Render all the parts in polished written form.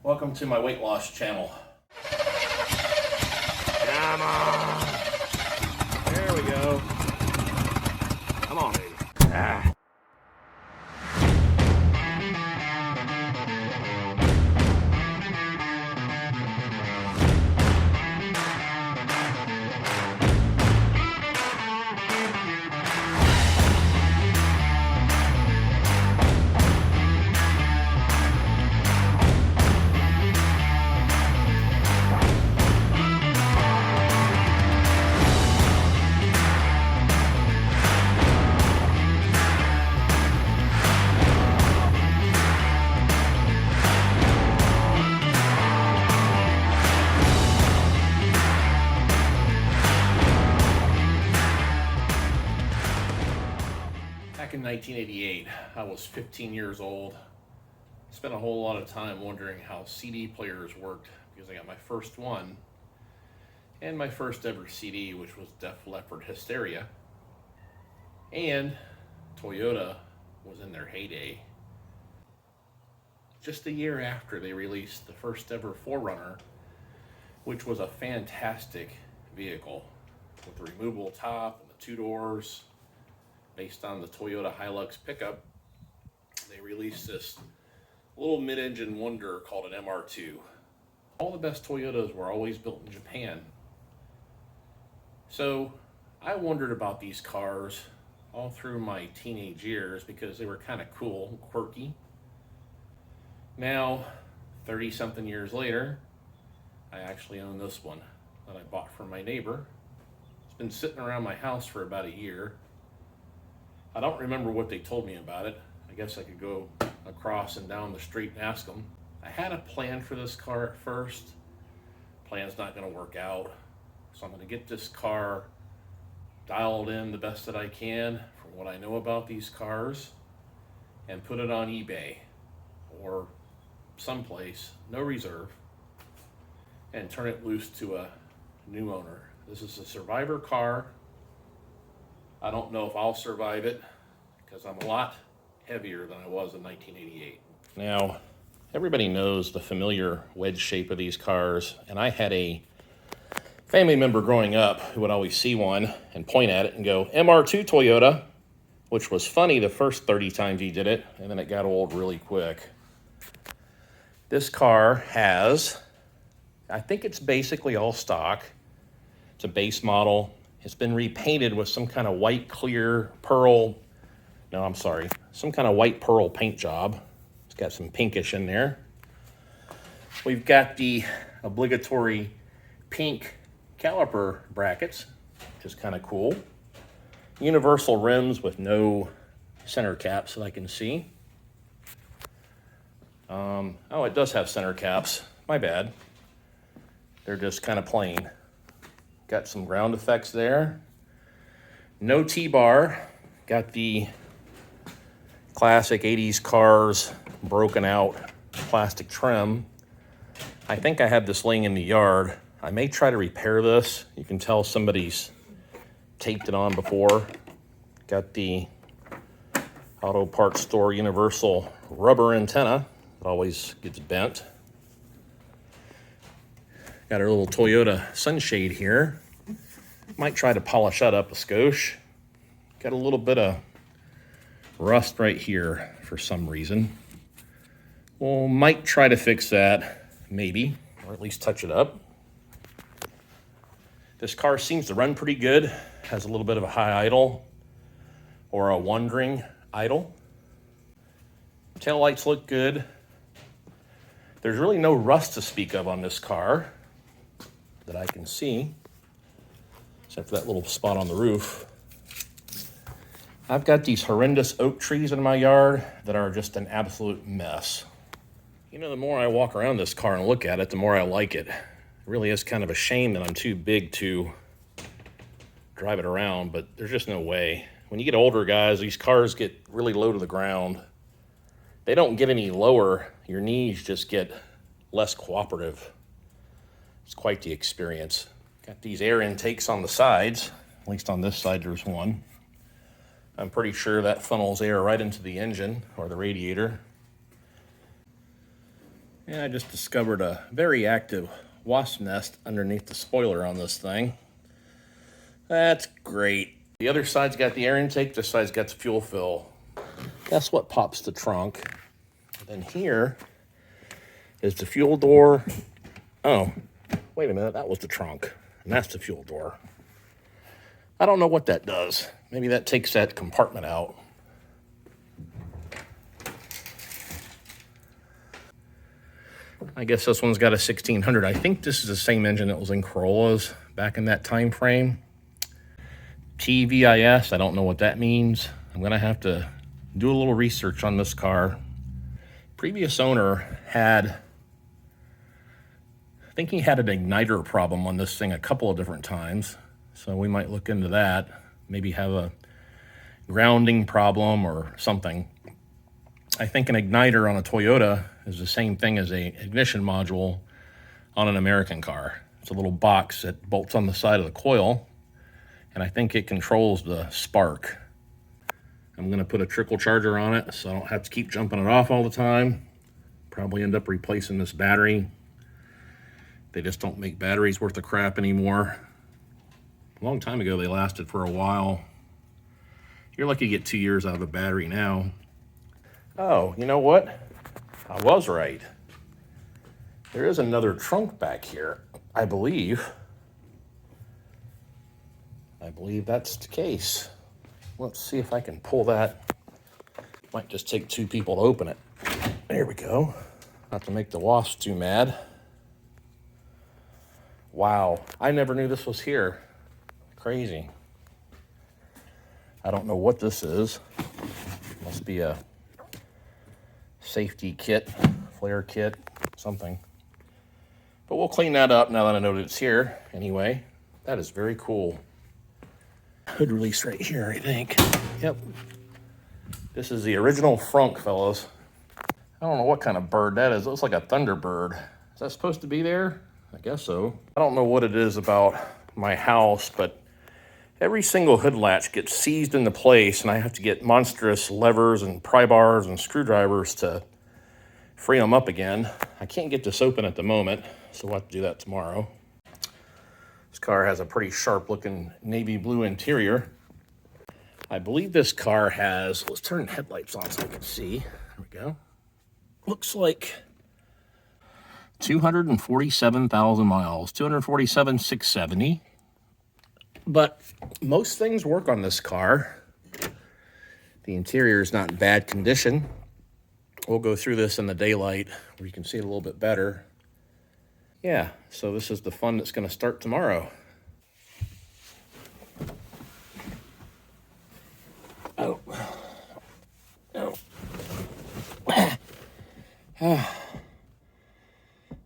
Welcome to my weight loss channel. Come on. There we go. Come on, baby. Ah. Back in 1988, I was 15 years old. Spent a whole lot of time wondering how CD players worked because I got my first one and my first ever CD, which was Def Leppard Hysteria. And Toyota was in their heyday. Just a year after they released the first ever 4Runner, which was a fantastic vehicle with the removable top and the 2 doors. Based on the Toyota Hilux pickup, they released this little mid-engine wonder called an MR2. All the best Toyotas were always built in Japan. So I wondered about these cars all through my teenage years because they were kind of cool and quirky. Now, 30-something years later, I actually own this one that I bought from my neighbor. It's been sitting around my house for about a year. I don't remember what they told me about it. I guess I could go across and down the street and ask them. I had a plan for this car at first. Plan's not going to work out. So I'm going to get this car dialed in the best that I can from what I know about these cars and put it on eBay or someplace, no reserve, and turn it loose to a new owner. This is a survivor car. I don't know if I'll survive it because I'm a lot heavier than I was in 1988. Now, everybody knows the familiar wedge shape of these cars, and I had a family member growing up who would always see one and point at it and go, MR2 Toyota, which was funny the first 30 times he did it, and then it got old really quick. This car has, I think it's basically all stock. It's a base model. It's been repainted with some kind of white clear pearl, some kind of white pearl paint job. It's got some pinkish in there. We've got the obligatory pink caliper brackets, which is kind of cool. Universal rims with no center caps that I can see. Oh, it does have center caps. My bad. They're just kind of plain. Got some ground effects there. No T-bar. Got the classic 80s cars broken out plastic trim. I think I had this laying in the yard. I may try to repair this. You can tell somebody's taped it on before. Got the auto parts store universal rubber antenna that always gets bent. Got our little Toyota sunshade here. Might try to polish that up a skosh. Got a little bit of rust right here for some reason. Well, might try to fix that, maybe, or at least touch it up. This car seems to run pretty good. Has a little bit of a high idle or a wandering idle. Taillights look good. There's really no rust to speak of on this car that I can see, except for that little spot on the roof. I've got these horrendous oak trees in my yard that are just an absolute mess. You know, the more I walk around this car and look at it, the more I like it. It really is kind of a shame that I'm too big to drive it around, but there's just no way. When you get older, guys, these cars get really low to the ground. They don't get any lower. Your knees just get less cooperative. It's quite the experience. Got these air intakes on the sides, least on this side there's one. I'm pretty sure that funnels air right into the engine or the radiator. And I just discovered a very active wasp nest underneath the spoiler on this thing. That's great. The other side's got the air intake, this side's got the fuel fill. That's what pops the trunk. Then here is the fuel door. Oh, wait a minute, that was the trunk. And that's the fuel door. I don't know what that does. Maybe that takes that compartment out. I guess this one's got a 1600. I think this is the same engine that was in Corollas back in that time frame. TVIS, I don't know what that means. I'm gonna have to do a little research on this car. Previous owner had, I think he had an igniter problem on this thing a couple of different times. So we might look into that. Maybe have a grounding problem or something. I think an igniter on a Toyota is the same thing as a ignition module on an American car. It's a little box that bolts on the side of the coil, and I think it controls the spark. I'm gonna put a trickle charger on it so I don't have to keep jumping it off all the time. Probably end up replacing this battery. They just don't make batteries worth of crap anymore. A long time ago they lasted for a while. You're lucky to get 2 years out of a battery now. Oh, you know what? I was right. There is another trunk back here, I believe. I believe that's the case. Let's see if I can pull that. Might just take 2 people to open it. There we go. Not to make the wasps too mad. Wow, I never knew this was here. Crazy. I don't know what this is. Must be a safety kit, flare kit, something. But we'll clean that up now that I know that it's here. Anyway, that is very cool. Hood release right here, I think. Yep. This is the original frunk, fellas. I don't know what kind of bird that is. It looks like a thunderbird. Is that supposed to be there? I guess so. I don't know what it is about my house, but every single hood latch gets seized into place, and I have to get monstrous levers and pry bars and screwdrivers to free them up again. I can't get this open at the moment, so we'll have to do that tomorrow. This car has a pretty sharp-looking navy blue interior. I believe this car has, let's turn headlights on so I can see. There we go. Looks like 247,000 miles, 247,670. But most things work on this car. The interior is not in bad condition. We'll go through this in the daylight where you can see it a little bit better. Yeah, so this is the fun that's going to start tomorrow. Oh. Oh.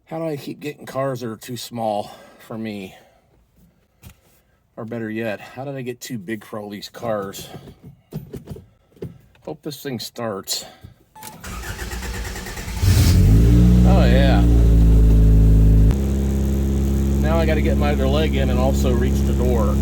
How do I keep getting cars that are too small for me? Or better yet, how did I get too big for all these cars? Hope this thing starts. Oh yeah. Now I gotta get my other leg in and also reach the door.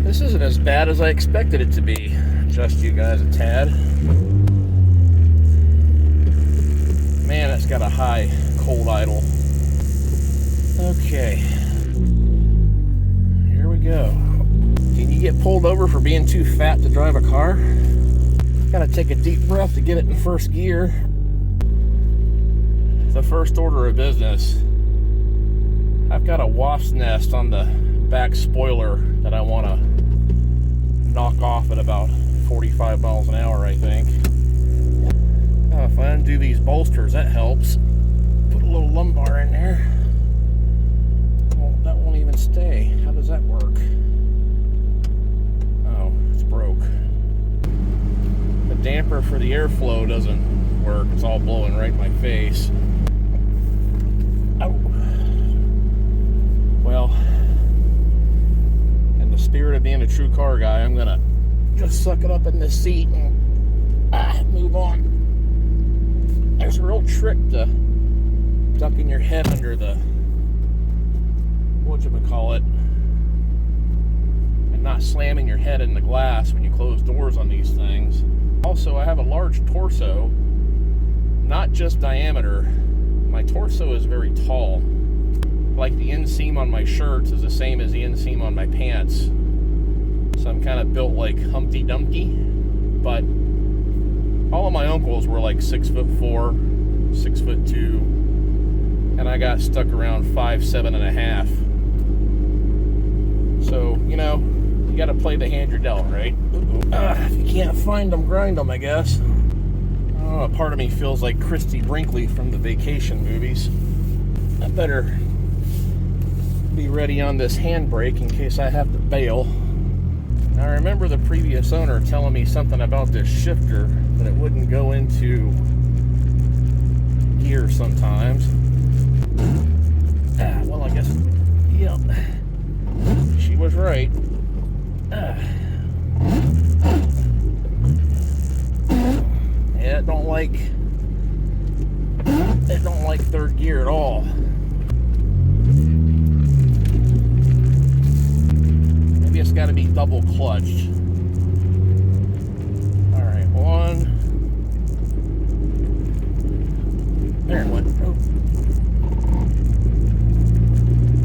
This isn't as bad as I expected it to be. Adjust you guys a tad. Man, it's got a high cold idle. Okay. Here we go. Can you get pulled over for being too fat to drive a car? Gotta take a deep breath to get it in first gear. The first order of business. I've got a wasp nest on the back spoiler that I want to knock off at about 45 miles an hour, I think. Oh, if I undo these bolsters, that helps. Put a little lumbar in there. Well, that won't even stay. How does that work? Oh, it's broke. The damper for the airflow doesn't work. It's all blowing right in my face. Oh. Well, in the spirit of being a true car guy, I'm gonna just suck it up in this seat and Move on. There's a real trick to ducking your head under the, whatchamacallit, and not slamming your head in the glass when you close doors on these things. Also, I have a large torso, not just diameter. My torso is very tall. Like the inseam on my shirts is the same as the inseam on my pants. So I'm kind of built like Humpty Dumpty. But all of my uncles were like 6'4", 6'2", and I got stuck around 5'7.5". So, you know, you got to play the hand you're dealt, right? If you can't find them, grind them, I guess. A part of me feels like Christy Brinkley from the Vacation movies. I better be ready on this handbrake in case I have to bail. Now, I remember the previous owner telling me something about this shifter, that it wouldn't go into gear sometimes. Well, I guess, yep, she was right. Yeah, it don't like third gear at all. Maybe it's got to be double clutched. All right, one. There it went. Oh.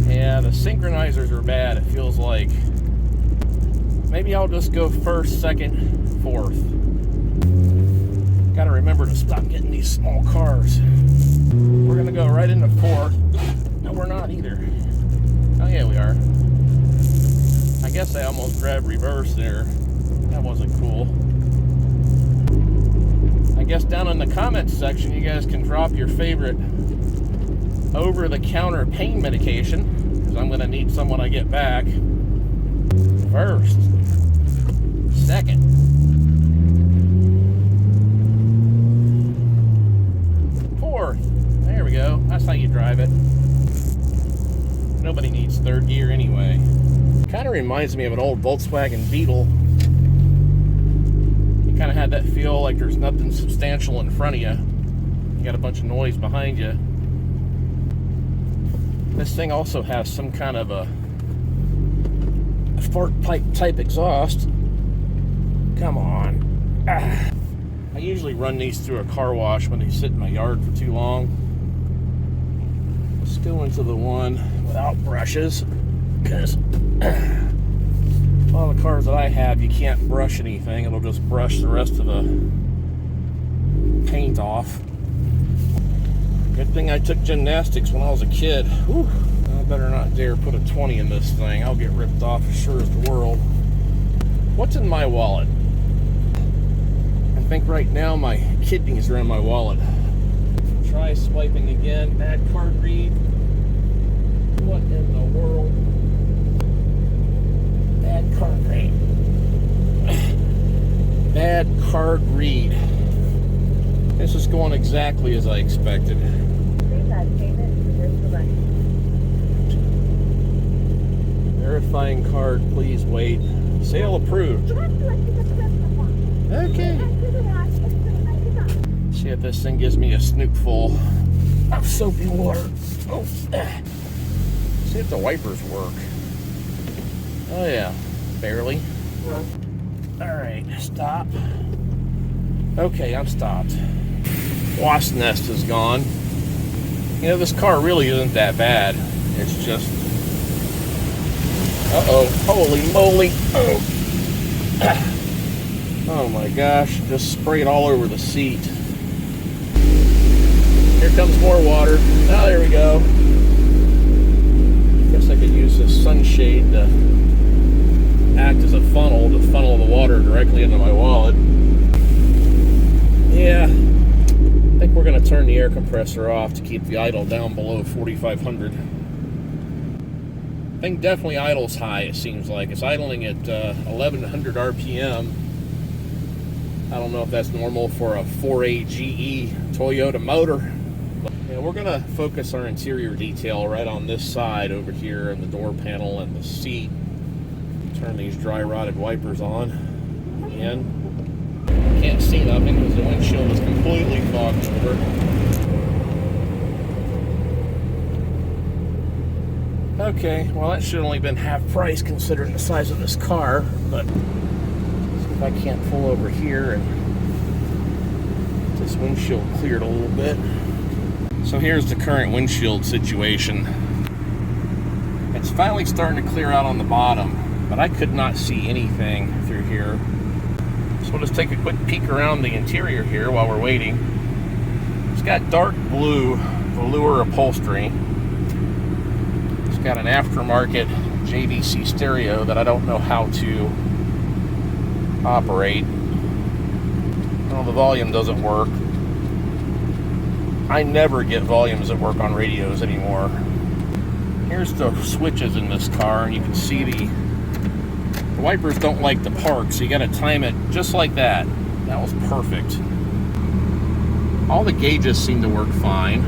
Yeah, the synchronizers are bad. It feels like. Maybe I'll just go first, second, fourth. Gotta remember to stop getting these small cars. We're gonna go right into fourth. No, we're not either. Oh yeah, we are. I guess I almost grabbed reverse there. That wasn't cool. I guess down in the comments section, you guys can drop your favorite over-the-counter pain medication, because I'm gonna need some when I get back. First. Second. There we go. That's how you drive it. Nobody needs third gear anyway. Kind of reminds me of an old Volkswagen Beetle. You kind of had that feel like there's nothing substantial in front of you. You got a bunch of noise behind you. This thing also has some kind of a fart pipe type exhaust. Come on. I usually run these through a car wash when they sit in my yard for too long. Let's go into the one without brushes, because a lot of the cars that I have, you can't brush anything. It'll just brush the rest of the paint off. Good thing I took gymnastics when I was a kid. Whew. I better not dare put a 20 in this thing. I'll get ripped off as sure as the world. What's in my wallet? I think right now my kidneys are in my wallet. Try swiping again. Bad card read. What in the world? Bad card read. Bad card read. This is going exactly as I expected. Verifying card, please wait. Sale approved. Okay. See if this thing gives me a snoot full of soapy water. Oh. See if the wipers work. Oh yeah, barely. Alright, stop. Okay, I'm stopped. Wasp nest is gone. You know, this car really isn't that bad. It's just... Uh-oh. Holy moly. Oh. Oh my gosh. Just sprayed all over the seat. Here comes more water. Oh, there we go. Guess I could use this sunshade to act as a funnel to funnel the water directly into my wallet. Yeah. I think we're going to turn the air compressor off to keep the idle down below 4,500. Thing definitely idles high, it seems like. It's idling at 1,100 RPM. I don't know if that's normal for a 4.8 GE Toyota motor. But, yeah, we're going to focus our interior detail right on this side over here, and the door panel and the seat. Turn these dry rotted wipers on again. can't see nothing because the windshield is completely fogged over. Okay, well that should have only been half price considering the size of this car, but see if I can't pull over here and get this windshield cleared a little bit. So here's the current windshield situation. It's finally starting to clear out on the bottom, but I could not see anything through here. So we'll just take a quick peek around the interior here while we're waiting. It's got dark blue velour upholstery. It's got an aftermarket JVC stereo that I don't know how to operate. Well, the volume doesn't work. I never get volumes that work on radios anymore. Here's the switches in this car, and you can see the wipers don't like to park, so you got to time it just like that. That was perfect. All the gauges seem to work fine.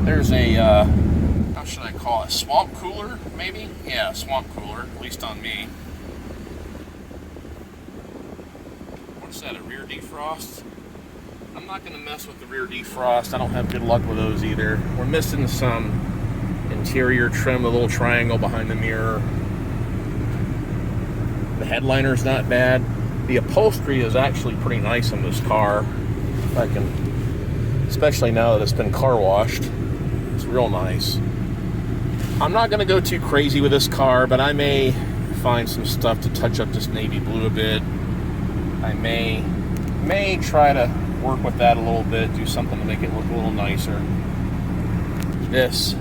There's a, how should I call it, swamp cooler, maybe? Yeah, swamp cooler, at least on me. What's that, a rear defrost? I'm not going to mess with the rear defrost. I don't have good luck with those either. We're missing some interior trim, the little triangle behind the mirror. The headliner's not bad. The upholstery is actually pretty nice on this car. If I can, especially now that it's been car washed, it's real nice. I'm not going to go too crazy with this car, but I may find some stuff to touch up this navy blue a bit. I may try to work with that a little bit, do something to make it look a little nicer. This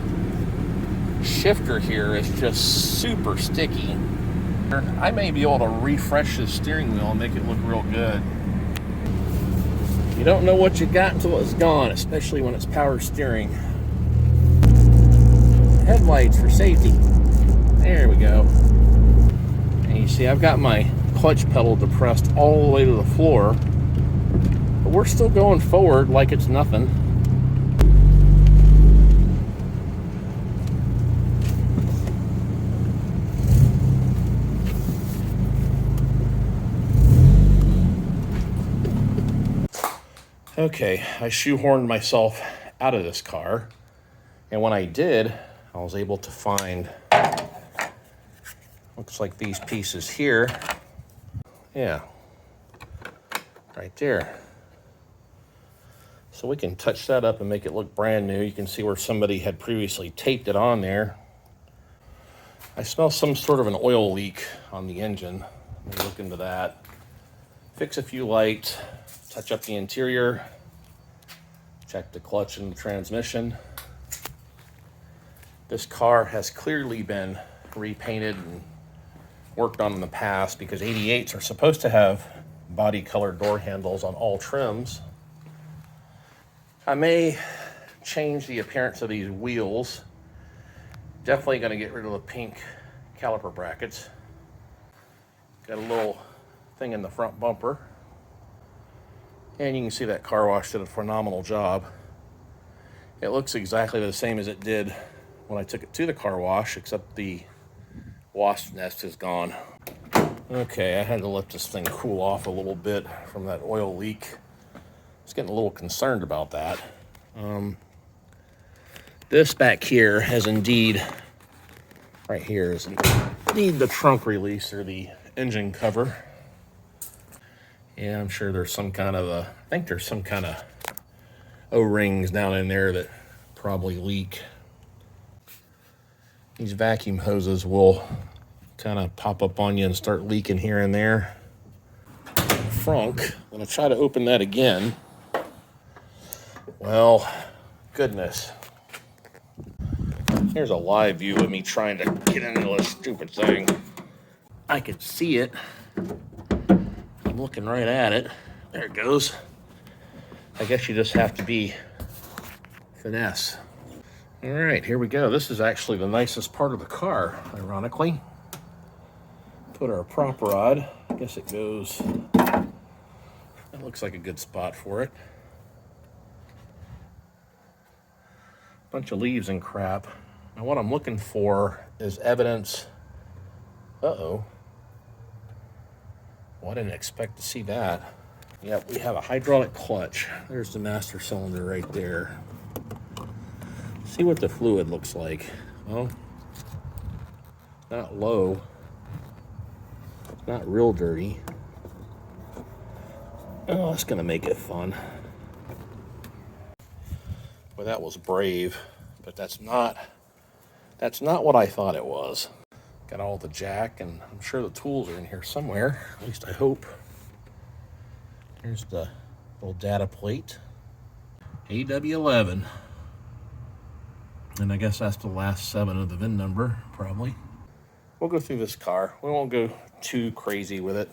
shifter here is just super sticky. I may be able to refresh the steering wheel and make it look real good. You don't know what you got until it's gone, especially when it's power steering. Headlights for safety. There we go. And you see I've got my clutch pedal depressed all the way to the floor, but we're still going forward like it's nothing. Okay, I shoehorned myself out of this car, and when I did, I was able to find, looks like these pieces here. Yeah, right there. So we can touch that up and make it look brand new. You can see where somebody had previously taped it on there. I smell some sort of an oil leak on the engine. Let me look into that. Fix a few lights, touch up the interior, check the clutch and the transmission. This car has clearly been repainted and worked on in the past because 88s are supposed to have body colored door handles on all trims. I may change the appearance of these wheels. Definitely going to get rid of the pink caliper brackets. Got a little thing in the front bumper. And you can see that car wash did a phenomenal job. It looks exactly the same as it did when I took it to the car wash, except the wasp nest is gone. Okay, I had to let this thing cool off a little bit from that oil leak. I was getting a little concerned about that. This back here has indeed, right here is indeed the trunk release or the engine cover. Yeah, I'm sure there's some kind of I think there's some kind of O-rings down in there that probably leak. These vacuum hoses will kind of pop up on you and start leaking here and there. Frunk, I'm gonna try to open that again. Well, goodness. Here's a live view of me trying to get into this stupid thing. I can see it. I'm looking right at it. There it goes. I guess you just have to be finesse. All right, here we go. This is actually the nicest part of the car, ironically. Put our prop rod. I guess it goes, that looks like a good spot for it. Bunch of leaves and crap. Now what I'm looking for is evidence. Uh-oh. Well, I didn't expect to see that. Yep, we have a hydraulic clutch. There's the master cylinder right there. See what the fluid looks like. Well, not low. It's not real dirty. Oh, that's gonna make it fun. Well, that was brave, but that's not what I thought it was. Got all the jack, and I'm sure the tools are in here somewhere. At least I hope. Here's the little data plate. AW11. And I guess that's the last 7 of the VIN number, probably. We'll go through this car. We won't go too crazy with it.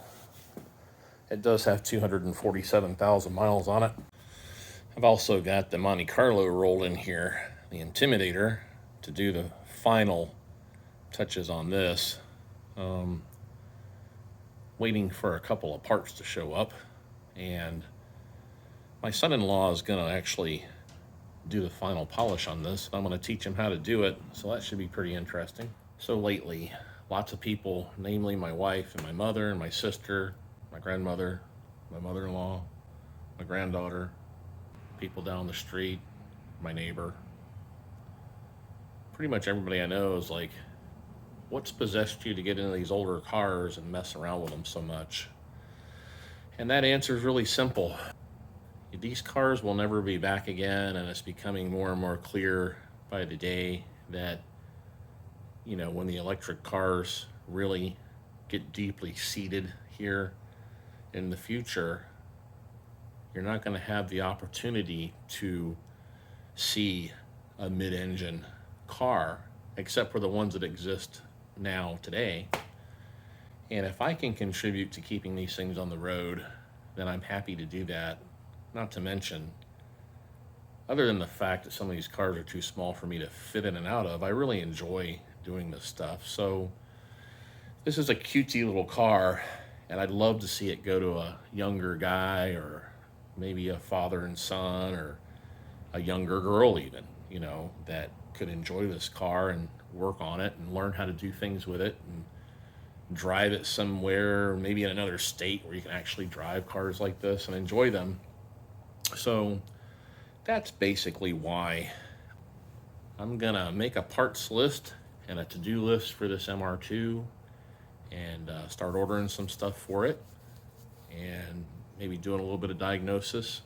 It does have 247,000 miles on it. I've also got the Monte Carlo rolled in here, the Intimidator, to do the final touches on this. Waiting for a couple of parts to show up, and my son-in-law is going to actually do the final polish on this. I'm going to teach him how to do it, so that should be pretty interesting. So lately, lots of people, namely my wife and my mother and my sister, my grandmother, my mother-in-law, my granddaughter, people down the street, my neighbor, pretty much everybody I know is like, what's possessed you to get into these older cars and mess around with them so much? And that answer is really simple. These cars will never be back again, and it's becoming more and more clear by the day that, you know, when the electric cars really get deeply seated here in the future, you're not going to have the opportunity to see a mid-engine car, except for the ones that exist now today. And if I can contribute to keeping these things on the road, then I'm happy to do that. Not to mention, other than the fact that some of these cars are too small for me to fit in and out of, I really enjoy doing this stuff. So this is a cutesy little car, and I'd love to see it go to a younger guy, or maybe a father and son, or a younger girl even, you know, that could enjoy this car and work on it and learn how to do things with it and drive it somewhere, maybe in another state where you can actually drive cars like this and enjoy them. So that's basically why I'm gonna make a parts list and a to-do list for this MR2 and start ordering some stuff for it and maybe doing a little bit of diagnosis.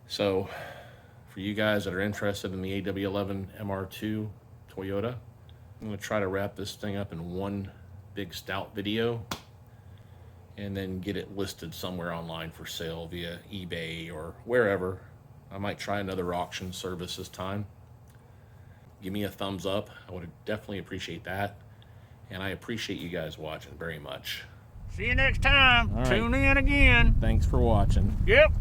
So for you guys that are interested in the AW11 MR2 Toyota, I'm gonna try to wrap this thing up in one big stout video and then get it listed somewhere online for sale via eBay or wherever. I might try another auction service this time. Give me a thumbs up. I would definitely appreciate that. And I appreciate you guys watching very much. See you next time. All right. Tune in again. Thanks for watching. Yep.